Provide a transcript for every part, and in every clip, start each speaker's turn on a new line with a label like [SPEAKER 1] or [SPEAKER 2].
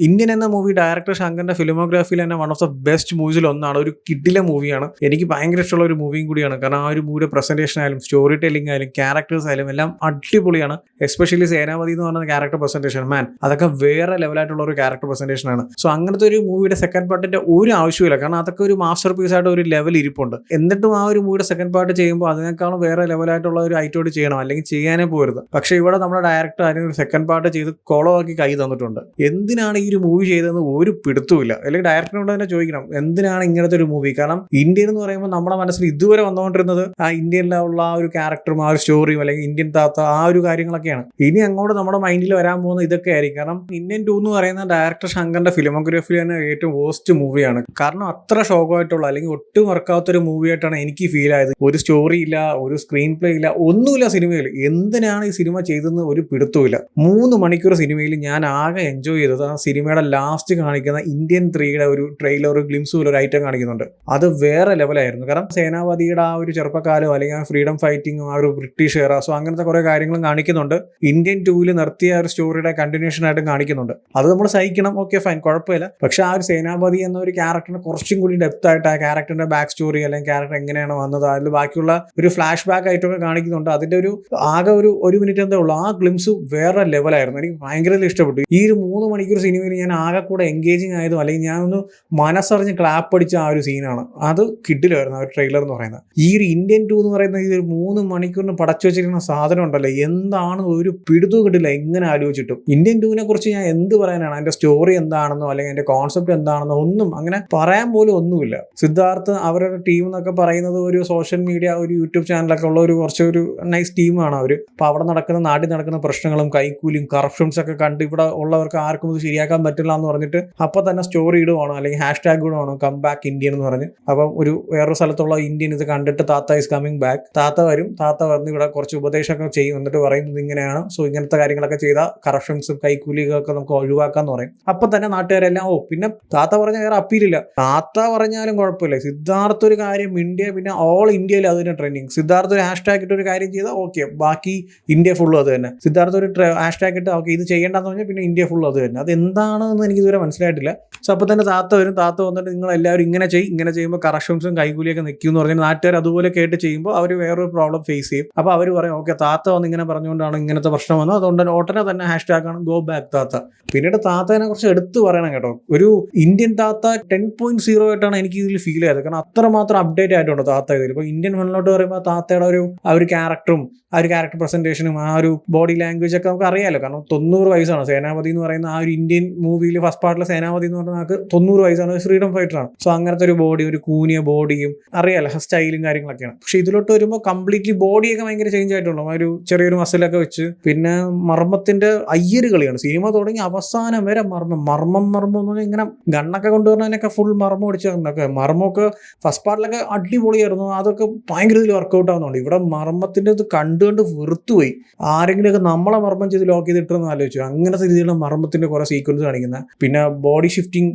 [SPEAKER 1] Indian എന്ന movie director ശങ്കറിന്റെ ഫിലിമോഗ്രാഫിയിൽ തന്നെ one of the best മൂവീസിൽ ഒന്നാണ്. ഒരു കിഡിലെ മൂവിയാണ്. എനിക്ക് ഭയങ്കര ഇഷ്ടമുള്ള ഒരു മൂവിയും കൂടിയാണ്. കാരണം ആ ഒരു മൂവിയുടെ പ്രസന്റേഷൻ ആയാലും സ്റ്റോറി ടെല്ലിംഗ് ആയാലും ക്യാരക്ടേഴ്സ് ആയാലും എല്ലാം അടിപൊളിയാണ്. എസ്പെഷ്യലി സേനാപതി എന്ന് പറയുന്ന ക്യാരക്ടർ പ്രസന്റേഷൻ മാൻ, അതൊക്കെ വേറെ ലെവലായിട്ടുള്ള ഒരു ക്യാരക്ടർ പ്രസന്റേഷൻ ആണ്. സോ അങ്ങനത്തെ ഒരു മൂവിയുടെ സെക്കൻഡ് പാർട്ടിന്റെ ഒരു ആവശ്യമില്ല. കാരണം അതൊക്കെ ഒരു മാസ്റ്റർ പീസ് ആയിട്ട് ഒരു ലെവൽ ഇരിപ്പുണ്ട്. എന്നിട്ടും ആ ഒരു മൂവിയുടെ സെക്കൻഡ് പാർട്ട് ചെയ്യുമ്പോൾ അതിനേക്കാളും വേറെ ലെവലായിട്ടുള്ള ഒരു ഐറ്റോട് ചെയ്യണം, അല്ലെങ്കിൽ ചെയ്യാനേ പോരുത്. പക്ഷേ ഇവിടെ നമ്മുടെ ഡയറക്ടർ അതിന് ഒരു സെക്കൻഡ് പാർട്ട് ചെയ്ത് കോളമാക്കി കൈ തന്നിട്ടുണ്ട്. എന്തിനാണ് ഈ ഒരു മൂവി ചെയ്തതെന്ന് ഒരു പിടുത്തുമില്ല. അല്ലെങ്കിൽ ഡയറക്ടറിനോട് തന്നെ ചോദിക്കണം എന്തിനാണ് ഇങ്ങനത്തെ ഒരു മൂവി. കാരണം ഇന്ത്യൻ എന്ന് പറയുമ്പോൾ നമ്മുടെ മനസ്സിൽ ഇതുവരെ വന്നുകൊണ്ടിരുന്നത് ആ ഇന്ത്യയിലുള്ള ആ ഒരു ക്യാരക്ടറും ആ ഒരു സ്റ്റോറിയും അല്ലെങ്കിൽ ഇന്ത്യൻ താത്ത ആ ഒരു കാര്യങ്ങളൊക്കെയാണ്. ഇനി അങ്ങോട്ട് നമ്മുടെ മൈൻഡിൽ വരാൻ പോകുന്ന ഇതൊക്കെ ആയിരിക്കും. കാരണം ഇന്ത്യൻ 2 എന്ന് പറയുന്ന ഡയറക്ടർ ശങ്കറിന്റെ ഫിലിമോഗ്രാഫിയിൽ തന്നെ ഏറ്റവും വേസ്റ്റ് മൂവിയാണ്. കാരണം അത്ര ഷോക്കായിട്ടുള്ള അല്ലെങ്കിൽ ഒട്ടും വർക്കാവാത്തൊരു മൂവിയായിട്ടാണ് എനിക്ക് ഫീൽ ആയത്. ഒരു സ്റ്റോറി ഇല്ല, ഒരു സ്ക്രീൻ പ്ലേ ഇല്ല, ഒന്നുമില്ല സിനിമയിൽ. എന്തിനാണ് ഈ സിനിമ ചെയ്തതെന്ന് ഒരു പിടുത്തമില്ല. 3 മണിക്കൂർ സിനിമയിൽ ഞാൻ ആകെ എൻജോയ് ചെയ്തത് ആ സിനിമയുടെ ലാസ്റ്റ് കാണിക്കുന്ന ഇന്ത്യൻ 3യുടെ ഒരു ട്രെയിലർ, ഗ്ലിംസ് പോലെ ഒരു ഐറ്റം കാണിക്കുന്നുണ്ട്. അത് വേറെ ലെവലായിരുന്നു. കാരണം സേനാപതിയുടെ ആ ഒരു ചെറുപ്പക്കാലം അല്ലെങ്കിൽ ആ ഫ്രീഡം ഫൈറ്റിങ്ങും ആ ഒരു ബ്രിട്ടീഷ് എറ, സോ അങ്ങനത്തെ കുറെ കാര്യങ്ങളും കാണിക്കുന്നുണ്ട്. ഇന്ത്യൻ 2ൽ നിർത്തിയ ഒരു സ്റ്റോറിയുടെ കണ്ടിന്യൂഷൻ ആയിട്ടും കാണിക്കുന്നുണ്ട്. അത് നമ്മൾ സഹിക്കണം, ഓക്കെ ഫൈൻ, കുഴപ്പമില്ല. പക്ഷെ ആ ഒരു സേനാപതി എന്ന ഒരു ക്യാരക്ടറിന് കുറച്ചും കൂടി ഡെപ്ത് ആയിട്ട് ആ ക്യാരക്ടറിന്റെ ബാക്ക് സ്റ്റോറി അല്ലെങ്കിൽ ക്യാരക്ടർ എങ്ങനെയാണ് വന്നത്, അതിൽ ബാക്കിയുള്ള ഒരു ഫ്ലാഷ് ബാക്ക് ആയിട്ടൊക്കെ കാണിക്കുന്നുണ്ട്. അതിന്റെ ഒരു ആകെ ഒരു മിനിറ്റ് എന്തേ ഉള്ളൂ. ആ ഗ്ലിംസ് വേറെ ലെവലായിരുന്നു. എനിക്ക് ഭയങ്കര ഇഷ്ടപ്പെട്ടു. ഈ ഒരു 3 മണിക്കൂർ സിനിമയിൽ ഞാൻ ആകെ കൂടെ എൻഗേജിങ് ആയതും അല്ലെങ്കിൽ ഞാനൊന്ന് മനസ്സറിഞ്ഞ് ക്ലാപ്പ് അടിച്ച ആ ഒരു സീനാണ്. അത് കിഡിലായിരുന്നു ആ ഒരു ട്രെയിലർ എന്ന് പറയുന്നത്. ഈ ഒരു ഇന്ത്യൻ 2 എന്ന് പറയുന്ന ഈ ഒരു 3 മണിക്കൂറിന് പടച്ചു വെച്ചിരിക്കുന്ന സാധനം ഉണ്ടല്ലോ, എന്താണ് ഒരു പിടുത്തവും കിട്ടില്ല. എങ്ങനെ ആലോചിച്ചിട്ടും ഇന്ത്യൻ 2നെ കുറിച്ച് ഞാൻ എന്ത് പറയാനാണ്, അതിന്റെ സ്റ്റോറി എന്താണെന്നോ അല്ലെങ്കിൽ അതിന്റെ കോൺസെപ്റ്റ് എന്താണെന്നോ ഒന്നും അങ്ങനെ പറയാൻ പോലും ഒന്നുമില്ല. സിദ്ധാർത്ഥ് അവരുടെ ടീം എന്നൊക്കെ പറയുന്നത് ഒരു സോഷ്യൽ മീഡിയ, ഒരു യൂട്യൂബ് ചാനലൊക്കെ ഉള്ള ഒരു കുറച്ചൊരു നൈസ് ടീമാണ് അവർ. അപ്പോൾ അവിടെ നാട്ടിൽ നടക്കുന്ന പ്രശ്നങ്ങളും കൈക്കൂലിയും കറപ്ഷൻസ് ഒക്കെ കണ്ട് ഇവിടെ ഉള്ളവർക്ക് ആർക്കും ഇത് ശരിയാക്കാൻ പറ്റില്ല എന്ന് പറഞ്ഞിട്ട് അപ്പോൾ തന്നെ സ്റ്റോറി ഇടുവാണ് അല്ലെങ്കിൽ #, ഇടുവാണ് കം ബാക്ക് ഇന്ത്യൻ എന്ന് പറഞ്ഞ്. അപ്പം വേറൊരു സ്ഥലത്തുള്ള ഇന്ത്യൻ ഇത് കണ്ടിട്ട് താത്ത ഈസ് കമ്മിങ് ബാക്ക്, താത്ത വന്ന് ഇവിടെ കുറച്ച് ഉപദേശമൊക്കെ ചെയ്യും. എന്നിട്ട് പറയുന്നത് ഇങ്ങനെയാണ്, സോ ഇങ്ങനത്തെ കാര്യങ്ങളൊക്കെ ചെയ്താൽ കറപ്ഷൻസും കൈക്കൂലികളൊക്കെ നമുക്ക് ഒഴിവാക്കാന്ന് പറയും. അപ്പം തന്നെ നാട്ടുകാരെല്ലാം പിന്നെ താത്ത പറഞ്ഞ വേറെ അപ്പീലില്ല, താത്ത പറഞ്ഞാലും കുഴപ്പമില്ല. സിദ്ധാർത്ഥ ഒരു കാര്യം ഇന്ത്യ, പിന്നെ ഓൾ ഇന്ത്യയിൽ അതിന് ട്രെൻഡിങ്. സിദ്ധാർത്ഥ ഒരു #, ഇട്ട് ഒരു കാര്യം ചെയ്താൽ ഓക്കെ, ബാക്കി ഇന്ത്യ ഫുള്ളും അത് തന്നെ. സിദ്ധാർത്ഥ ഒരു #, ഇട്ട് ഓക്കെ ഇത് ചെയ്യേണ്ടെന്ന് പറഞ്ഞാൽ പിന്നെ ഇന്ത്യ ഫുള്ളും അത് തന്നെ. അത് എന്താണെന്ന് എനിക്ക് ഇതുവരെ മനസ്സിലായിട്ടില്ല. സോ അപ്പോൾ തന്നെ താത്ത വന്നിട്ട് നിങ്ങൾ എല്ലാവരും ഇങ്ങനെ ചെയ്യുമ്പോൾ കറക്ഷൻസും കൈകൂലിയൊക്കെ നിൽക്കും എന്ന് പറഞ്ഞാൽ നാട്ടുകാർ അതുപോലെ കേട്ട് ചെയ്യുമ്പോൾ അവർ വേറൊരു പ്രോബ്ലം ഫേസ് ചെയ്യും. അപ്പോൾ അവർ പറയും ഓക്കെ താത്ത വന്ന് ഇങ്ങനെ പറഞ്ഞുകൊണ്ടാണ് ഇങ്ങനത്തെ പ്രശ്നം വന്നത്, അതുകൊണ്ട് ഉടനെ തന്നെ #, ആണ് ഗോ ബാക്ക് താത്ത. പിന്നീട് താത്തേനെ കുറിച്ച് എടുത്ത് പറയണം കേട്ടോ. ഒരു ഇന്ത്യൻ താത്ത 10.0 ആയിട്ടാണ് എനിക്ക് ഇതിൽ ഫീൽ ചെയ്തത്. കാരണം അത്രമാത്രം അപ്ഡേറ്റ് ആയിട്ടുണ്ട് താത്ത ഇതിൽ. ഇപ്പോൾ ഇന്ത്യൻ ഫിലിമിലോട്ട് പറയുമ്പോൾ താത്തയുടെ ആ ഒരു ക്യാരക്ടറും ആ ഒരു ക്യാരക്ടർ പ്രസന്റേഷനും ആ ഒരു ബോഡി ലാംഗ്വേജ് ഒക്കെ നമുക്ക് അറിയാമല്ലോ. കാരണം 90 വയസ്സാണ് സേനാപതി എന്ന് പറയുന്ന ആ ഒരു ഇന്ത്യൻ മൂവിയിൽ. ഫസ്റ്റ് പാർട്ടിലെ സേനാപതി എന്ന് പറഞ്ഞാൽ നമുക്ക് 90 വയസ്സാണ്, ഫ്രീഡം ഫൈറ്ററാണ്. സോ അങ്ങനത്തെ ഒരു ബോഡി, ഒരു കൂനിയ ബോഡിയും അറിയാലോ, സ്റ്റൈലും കാര്യങ്ങളൊക്കെയാണ്. പക്ഷെ ഇതിലോട്ട് വരുമ്പോൾ കംപ്ലീറ്റ്ലി ബോഡിയൊക്കെ ഭയങ്കര ചേഞ്ച് ആയിട്ടുള്ളൂ. ഒരു ചെറിയൊരു മസിലൊക്കെ വെച്ച്, പിന്നെ മർമ്മത്തിന്റെ അയ്യര് കളിയാണ്. സിനിമ തുടങ്ങി അവസാനം വരെ മർമ്മം എന്ന് പറഞ്ഞാൽ ഇങ്ങനെ ഗണ്ണൊക്കെ കൊണ്ടുവരുന്നതിനൊക്കെ ഫുൾ മർമ്മം അടിച്ചൊക്കെ. മർമ്മമൊക്കെ ഫസ്റ്റ് പാർട്ടിലൊക്കെ അടിപൊളിയായിരുന്നു. അതൊക്കെ ഭയങ്കര ഇതിൽ വർക്കൗട്ട് ആവുന്നുണ്ട്. ഇവിടെ മർമ്മത്തിന്റെ ഇത് കണ്ട് വെറുത്തുപോയി. ആരെങ്കിലുമൊക്കെ നമ്മളെ മർമ്മം ചെയ്ത് ലോക്ക് ചെയ്തിട്ടെന്ന് ആലോചിച്ചു. അങ്ങനത്തെ രീതിയിലുള്ള മർമ്മത്തിന്റെ കുറെ സീക്വൻസ് കാണിക്കുന്ന, പിന്നെ ബോഡി ഷിഫ്റ്റിംഗ്,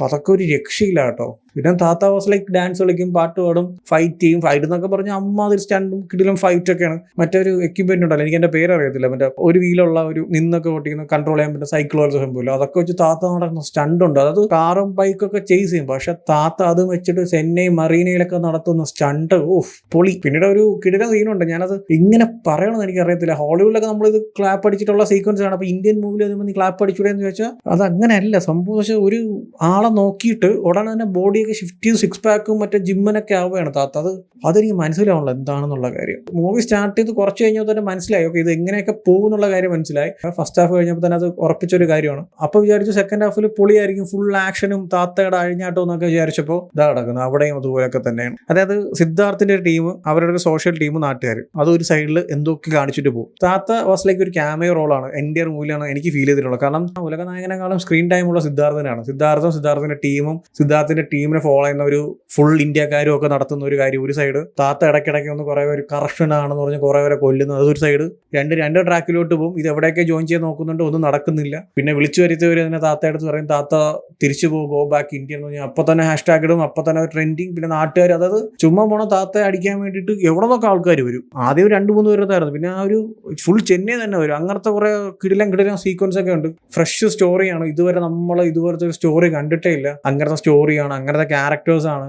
[SPEAKER 1] അതൊക്കെ ഒരു രക്ഷയില്ല കേട്ടോ. പിന്നെ താത്ത വാസ് ലൈക്ക് ഡാൻസ് കളിക്കും, പാട്ട് പാടും, ഫൈറ്റ് ചെയ്യും. ഫൈറ്റ് എന്നൊക്കെ പറഞ്ഞാൽ അമ്മാതിരി സ്റ്റണ്ടും കിടിലും ഫൈറ്റ് ഒക്കെയാണ്. മറ്റൊരു എക്യുപ്മെന്റ് ഉണ്ടല്ലോ, എനിക്ക് എൻ്റെ പേരറിയത്തില്ല, മറ്റേ ഒരു വീലുള്ള ഒരു നിന്നൊക്കെ ഓട്ടിക്കുന്ന കൺട്രോൾ ചെയ്യാൻ പറ്റുന്ന സൈക്കിൾ പോലത്തെ സംഭവമില്ല, അതൊക്കെ വെച്ച് താത്ത നടക്കുന്ന സ്റ്റണ്ട് ഉണ്ട്. അതായത് കാറും ബൈക്കൊക്കെ ചേസ് ചെയ്യും. പക്ഷെ താത്ത അത് വെച്ചിട്ട് ചെന്നൈ മറീനയിലൊക്കെ നടത്തുന്ന സ്റ്റണ്ട് പൊളി. പിന്നീട് ഒരു കിടില സീനുണ്ട്, ഞാനത് ഇങ്ങനെ പറയണമെന്ന് എനിക്ക് അറിയത്തില്ല. ഹോളിവുഡിലൊക്കെ നമ്മളിത് ക്ലാപ്പ് അടിച്ചിട്ടുള്ള സീക്വൻസ് ആണ്. അപ്പോൾ ഇന്ത്യൻ മൂവിൽ വരുമ്പോൾ നീ ക്ലാപ്പ് അടിച്ചൂടെ എന്ന് ചോദിച്ചാൽ അത് അങ്ങനെയല്ല സംഭവം. പക്ഷെ ഒരു ആളെ നോക്കിയിട്ട് ഉടനെ തന്നെ ബോഡിയൊക്കെ ഷിഫ്റ്റ് ചെയ്ത് 6 പാക്കും മറ്റേ ജിമ്മിനൊക്കെ ആവുകയാണ് താത്ത. അതെനിക്ക് മനസ്സിലാവുള്ളൂ എന്താണെന്നുള്ള കാര്യം. മൂവി സ്റ്റാർട്ട് ചെയ്ത് കുറച്ച് കഴിഞ്ഞപ്പോൾ തന്നെ മനസ്സിലായി ഓക്കെ ഇത് എങ്ങനെയൊക്കെ പോകും എന്നുള്ള കാര്യം മനസ്സിലായി. ഫസ്റ്റ് ഹാഫ് കഴിഞ്ഞപ്പോൾ തന്നെ അത് ഉറപ്പിച്ചൊരു കാര്യമാണ്. അപ്പോൾ വിചാരിച്ചു സെക്കൻഡ് ഹാഫിൽ പൊളിയായിരിക്കും, ഫുൾ ആക്ഷനും താത്തയുടെ അഴിഞ്ഞാട്ടം എന്നൊക്കെ വിചാരിച്ചപ്പോൾ ഇതാ നടക്കുന്നത്. അവിടെയും അതുപോലെയൊക്കെ തന്നെയാണ്. അതായത് സിദ്ധാർത്ഥിന്റെ ടീം, അവരുടെ ഒരു സോഷ്യൽ ടീം, നാട്ടുകാർ, അതൊരു സൈഡിൽ എന്തൊക്കെ കാണിച്ചിട്ട് പോകും. താത്ത വാസ് ലൈക്ക് ഒരു ക്യാമിയോ റോളാണ് എൻ്റെ മൂവിലാണ് എനിക്ക് ഫീൽ ചെയ്തിട്ടുള്ളത്. കാരണം ഉലക നായകനെക്കാളും സ്ക്രീൻ ടൈമുള്ള സിദ്ധാർത്ഥിന്റെ ടീമും ടീമിനെ ഫോളോ ചെയ്യുന്ന ഒരു ഫുൾ ഇന്ത്യക്കാരും ഒക്കെ നടത്തുന്ന ഒരു കാര്യം ഒരു സൈഡ്, താത്ത ഇടയ്ക്കിടയ്ക്ക് ഒന്ന് കുറേ പേര് കറക്ഷൻ ആണെന്ന് പറഞ്ഞ് കുറേ പേരെ കൊല്ലുന്നു അതൊരു സൈഡ്, രണ്ട് ട്രാക്കിലോട്ട് പോകും. ഇത് എവിടെയൊക്കെ ജോയിൻ ചെയ്യാൻ നോക്കുന്നുണ്ട്, ഒന്നും നടക്കുന്നില്ല. പിന്നെ വിളിച്ചു വരുത്തിയവർ തന്നെ താത്തയുടെ പറയും താത്ത തിരിച്ചു പോകും, ഗോ ബാക്ക് ഇന്ത്യ എന്ന് പറഞ്ഞാൽ അപ്പോൾ തന്നെ ഹാഷ്ടാഗ് ഇടും, അപ്പോൾ തന്നെ ട്രെൻഡിങ്. പിന്നെ നാട്ടുകാർ അതായത് ചുമ്മാ പോണ താത്തയെ അടിക്കാൻ വേണ്ടിയിട്ട് എവിടെ നിന്നൊക്കെ ആൾക്കാർ വരും. ആദ്യം 2-3 പേരത്തായിരുന്നു, പിന്നെ ആ ഒരു ഫുൾ ചെന്നൈ തന്നെ വരും. അങ്ങനത്തെ കുറെ കിടിലം സീക്വൻസ് ഒക്കെ ഉണ്ട്. ഫ്രഷ് സ്റ്റോറിയാണ്, ഇതുവരെ നമ്മൾ ഇതുപോലത്തെ ഒരു സ്റ്റോറി കണ്ടിട്ടേ ഇല്ല. അങ്ങനത്തെ സ്റ്റോറിയാണ്, അങ്ങനത്തെ ക്യാരക്ടേഴ്സാണ്.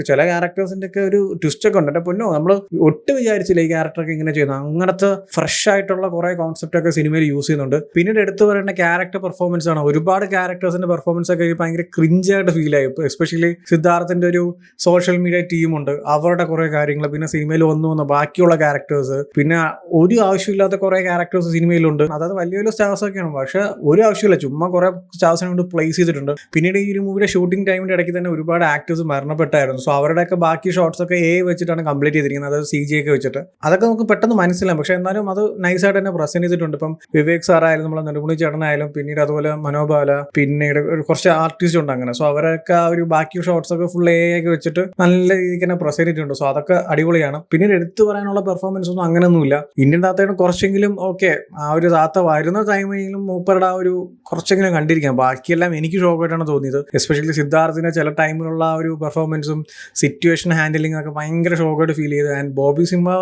[SPEAKER 1] ചില ക്യാരക്ടേഴ്സിന്റെ ഒക്കെ ഒരു ട്വിസ്റ്റ് ഒക്കെ ഉണ്ട്. എന്റെ പൊന്നോ, നമ്മൾ ഒട്ടും വിചാരിച്ചില്ല ഈ ക്യാരക്ടറൊക്കെ ഇങ്ങനെ ചെയ്യുന്നത്. അങ്ങനത്തെ ഫ്രഷ് ആയിട്ടുള്ള കുറെ കോൺസെപ്റ്റ് ഒക്കെ സിനിമയിൽ യൂസ് ചെയ്യുന്നുണ്ട്. പിന്നീട് എടുത്തു പറയേണ്ട ക്യാരക്ടർ പെർഫോമൻസ് ആണ്. ഒരുപാട് ക്യാരക്ടേഴ്സിന്റെ പെർഫോമൻസ് ഒക്കെ ഭയങ്കര ക്രിഞ്ചായിട്ട് ഫീൽ ആയി. എസ്പെഷ്യലി സിദ്ധാർത്ഥിന്റെ ഒരു സോഷ്യൽ മീഡിയ ടീമുണ്ട്, അവരുടെ കുറെ കാര്യങ്ങൾ, പിന്നെ സിനിമയിൽ വന്ന ബാക്കിയുള്ള ക്യാരക്ടേഴ്സ്, പിന്നെ ഒരു ആവശ്യമില്ലാത്ത കുറെ ക്യാരക്ടേഴ്സ് സിനിമയിലുണ്ട്. അതായത് വലിയ വലിയ സ്റ്റാർസ് ഒക്കെയാണ്, പക്ഷെ ഒരു ആവശ്യമില്ല, ചുമ്മാ കുറെ സ്റ്റാർസിനെ കൊണ്ട് പ്ലേസ് ചെയ്തിട്ടുണ്ട്. പിന്നീട് ഈ ഒരു മൂവിയുടെ ഷൂട്ടിംഗ് ടൈമിന്റെ ഇടയ്ക്ക് തന്നെ ഒരുപാട് ആക്ടേഴ്സ് മരണപ്പെട്ടായിരുന്നു. സോ അവരുടെയൊക്കെ ബാക്കി ഷോട്ട്സ് ഒക്കെ വെച്ചിട്ടാണ് കംപ്ലീറ്റ് ചെയ്തിരിക്കുന്നത്, അതായത് CG ഒക്കെ വെച്ചിട്ട്. അതൊക്കെ നമുക്ക് പെട്ടെന്ന് മനസ്സിലാവും, പക്ഷെ എന്നാലും അത് നൈസായിട്ട് തന്നെ പ്രസന്റ് ചെയ്തിട്ടുണ്ട്. ഇപ്പം വിവേക് സാറായാലും നമ്മളെ നെടുമുടി ചേട്ടനായാലും പിന്നീട് അതുപോലെ മനോബാല, പിന്നീട് കുറച്ച് ആർട്ടിസ്റ്റ് ഉണ്ട് അങ്ങനെ. സോ അവരൊക്കെ ആ ഒരു ബാക്കി ഷോട്ട്സ് ഒക്കെ ഫുൾ ഒക്കെ വെച്ചിട്ട് നല്ല രീതിക്ക് തന്നെ പ്രസന്റ് ചെയ്തിട്ടുണ്ട്. സോ അതൊക്കെ അടിപൊളിയാണ്. പിന്നീട് എടുത്തു പറയാനുള്ള പെർഫോമൻസ് ഒന്നും അങ്ങനെയൊന്നുമില്ല. ഇന്ത്യൻ താത്തയുടെ കുറച്ചെങ്കിലും ഓക്കെ, ആ ഒരു താത്ത വരുന്ന ടൈമിലും മൂപ്പരുടെ ആ ഒരു കുറച്ചെങ്കിലും കണ്ടിരിക്കാം. ബാക്കിയെല്ലാം എനിക്ക് ഷോക്കായിട്ടാണ് തോന്നിയത്. എസ്പെഷ്യലി സിദ്ധാർത്ഥിന്റെ ചില ടൈമിലുള്ള ആ ഒരു പെർഫോമൻസും സിറ്റുവേഷൻ ഹാൻഡിലിംഗ് ഒക്കെ ഭയങ്കര ഷോക്കായിട്ട് ഫീൽ ചെയ്ത്. ആൻഡ് ബോബി സിംഹ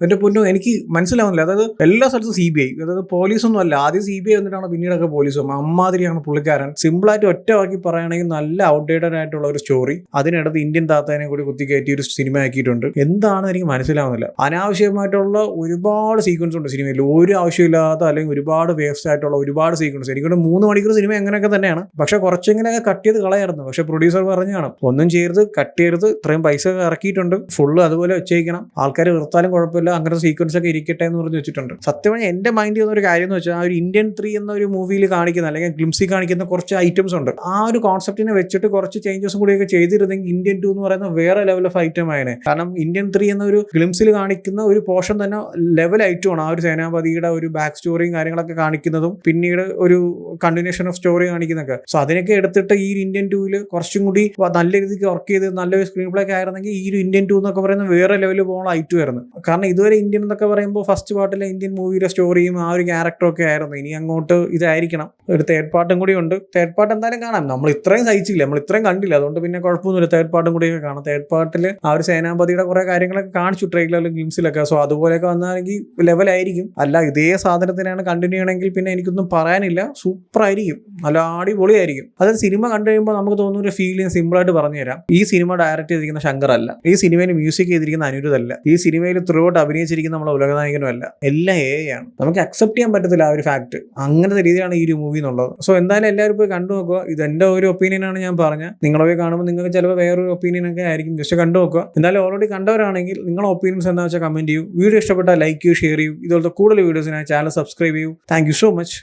[SPEAKER 1] എന്റെ പൊന്നു എനിക്ക് മനസ്സിലാവുന്നില്ല. അതായത് എല്ലാ സ്ഥലത്തും CBI, അതായത് പോലീസൊന്നും അല്ല. ആദ്യം CBI വന്നിട്ടാണ് പിന്നീടൊക്കെ പോലീസ്. അമ്മാതിരിയാണ് പുള്ളിക്കാരൻ. സിമ്പിളായിട്ട് ഒറ്റവാക്കി പറയുകയാണെങ്കിൽ നല്ല ഔട്ട്ഡേറ്റഡ് ആയിട്ടുള്ള ഒരു സ്റ്റോറി, അതിനിടത്ത് ഇന്ത്യൻ താത്തേനെ കൂടി കുത്തിക്കയറ്റി ഒരു സിനിമ ആക്കിയിട്ടുണ്ട്. എന്താണെന്ന് എനിക്ക് മനസ്സിലാവുന്നില്ല. അനാവശ്യമായിട്ടുള്ള ഒരുപാട് സീക്വൻസ് ഉണ്ട് സിനിമയിൽ, ഒരു ആവശ്യമില്ലാത്ത അല്ലെങ്കിൽ ഒരുപാട് വേസ്റ്റ് ആയിട്ടുള്ള ഒരുപാട് സീക്വൻസ്. എനിക്കൊരു 3 മണിക്കൂർ സിനിമ എങ്ങനെയൊക്കെ തന്നെയാണ്, പക്ഷെ കുറച്ചെങ്ങനെയൊക്കെ കട്ട് ചെയ്ത് കളയായിരുന്നു. പക്ഷെ പ്രൊഡ്യൂസർ പറഞ്ഞാണ് ഒന്നും ചെയ്യരുത്, കട്ട് ചെയ്യരുത്, ഇത്രയും പൈസ ഇറക്കിയിട്ടുണ്ട്, ഫുള്ള് അതുപോലെ വെച്ചേക്കണം, ആൾക്കാർ വെറുത്താലും കുഴപ്പമില്ല, അങ്ങനത്തെ സീക്വൻസ് ഒക്കെ ഇരിക്കട്ടെ എന്ന് പറഞ്ഞ് വെച്ചിട്ടുണ്ട്. സത്യം പറഞ്ഞാൽ എന്റെ മൈൻഡ് ചെയ്യുന്ന ഒരു കാര്യം എന്ന് വെച്ചാൽ ആ ഒരു ഇന്ത്യൻ 3 എന്ന ഒരു മൂവിയിൽ കാണിക്കുന്ന അല്ലെങ്കിൽ ഗ്ലിംസിൽ കാണിക്കുന്ന കുറച്ച് ഐറ്റംസ് ഉണ്ട്. ആ ഒരു കോൺസെപ്റ്റിനെ വെച്ചിട്ട് കുറച്ച് ചേഞ്ചസും കൂടിയൊക്കെ ചെയ്തിരുന്നെങ്കിൽ ഇന്ത്യൻ 2 എന്ന് പറയുന്ന വേറെ ലെവൽ ഓഫ് ഐറ്റം ആയനെ. കാരണം ഇന്ത്യൻ 3 എന്ന ഒരു ഗ്ലിംസിൽ കാണിക്കുന്ന ഒരു പോർഷൻ തന്നെ ലെവൽ ഐറ്റമാണ്. ആ ഒരു സേനാപതിയുടെ ഒരു ബാക്ക് സ്റ്റോറിയും കാര്യങ്ങളൊക്കെ കാണിക്കുന്നതും പിന്നീട് ഒരു കണ്ടിന്യൂഷൻ ഓഫ് സ്റ്റോറി കാണിക്കുന്നതൊക്കെ. സോ അതിനൊക്കെ എടുത്തിട്ട് ഈ ഇന്ത്യൻ 2 കുറച്ചും കൂടി നല്ല രീതിക്ക് വർക്ക് ചെയ്ത് നല്ലൊരു സ്ക്രീൻ പ്ലേ ഒക്കെ ആയിരുന്നെങ്കിൽ ഈ ഒരു ഇന്ത്യൻ 2 എന്നൊക്കെ പറയുന്ന വേറെ ലെവലിൽ പോകുന്ന ഐറ്റം ആയിരുന്നു. കാരണം ഇതുവരെ ഇന്ത്യൻ എന്നൊക്കെ പറയുമ്പോൾ ഫസ്റ്റ് പാർട്ടിലെ ഇന്ത്യൻ മൂവിയുടെ സ്റ്റോറിയും ആ ഒരു ക്യാരക്ടറും ഒക്കെ ആയിരുന്നു. ഇനി അങ്ങോട്ട് ഇതായിരിക്കണം. ഒരു തേർഡ് പാർട്ടും കൂടി ഉണ്ട്. തേർഡ് പാർട്ട് എന്തായാലും കാണാം. നമ്മൾ ഇത്രയും സഹിച്ചില്ല, നമ്മൾ ഇത്രയും കണ്ടില്ല, അതുകൊണ്ട് പിന്നെ കുഴപ്പമൊന്നുമില്ല. തേർഡ് പാർട്ടും കൂടിയൊക്കെ കാണാം. തേർഡ് പാർട്ടിൽ ആ ഒരു സേനാപതിയുടെ കുറെ കാര്യങ്ങളൊക്കെ കാണിച്ചു ട്രെയിലറിലും ഗ്ലിംസിലൊക്കെ. സോ അതുപോലെയൊക്കെ വന്നാണെങ്കിൽ ലെവലായിരിക്കും. അല്ല ഇതേ സാധനത്തിനാണ് കണ്ടിന്യൂ ചെയ്യണമെങ്കിൽ പിന്നെ എനിക്കൊന്നും പറയാനില്ല, സൂപ്പർ ആയിരിക്കും, നല്ല അടിപൊളിയായിരിക്കും. അതായത് സിനിമ കണ്ടു കഴിയുമ്പോൾ നമുക്ക് തോന്നുന്ന ഒരു ഫീലിംഗ് സിമ്പിളായിട്ട് പറഞ്ഞു തരാം. ഈ സിനിമ ഡയറക്റ്റ് ചെയ്തിരിക്കുന്ന ശങ്കർ അല്ല, ഈ സിനിമയിൽ മ്യൂസിക് ചെയ്തിരിക്കുന്ന അനിരുദ്ധ് അല്ല, ഈ സിനിമയിൽ ത്രൂ ഔട്ട് അഭിനയിച്ചിരിക്കുന്ന നമ്മളെ ഉലകനായകനും അല്ല, എല്ലാം ആണ്. നമുക്ക് അക്സെപ്റ്റ് ചെയ്യാൻ പറ്റത്തില്ല ആ ഒരു ഫാക്ട്. അങ്ങനത്തെ രീതിയിലാണ് ഈ ഒരു മൂവി എന്നുള്ളത്. സോ എന്തായാലും എല്ലാവരും പോയി കണ്ടു നോക്കുക. ഇത് എന്റെ ഒരു ഒപ്പീനിയനാണ് ഞാൻ പറഞ്ഞത്. നിങ്ങളെ പോയി കാണുമ്പോൾ നിങ്ങൾക്ക് ചിലപ്പോൾ വേറൊരു ഒപ്പീനിയൻ ഒക്കെ ആയിരിക്കും. ജസ്റ്റ് കണ്ടു നോക്കുക. എന്തായാലും ഓൾറെഡി കണ്ടവരാണെങ്കിൽ നിങ്ങളുടെ ഒപ്പീനിയൻസ് എന്താ വെച്ചാൽ കമന്റ് ചെയ്യൂ. വീഡിയോ ഇഷ്ടപ്പെട്ടാൽ ലൈക്ക് ചെയ്യൂ, ഷെയർ ചെയ്യൂ. ഇതുപോലത്തെ കൂടുതൽ വീഡിയോസിനായി ചാനൽ സബ്സ്ക്രൈബ് ചെയ്യൂ. Thank you so much.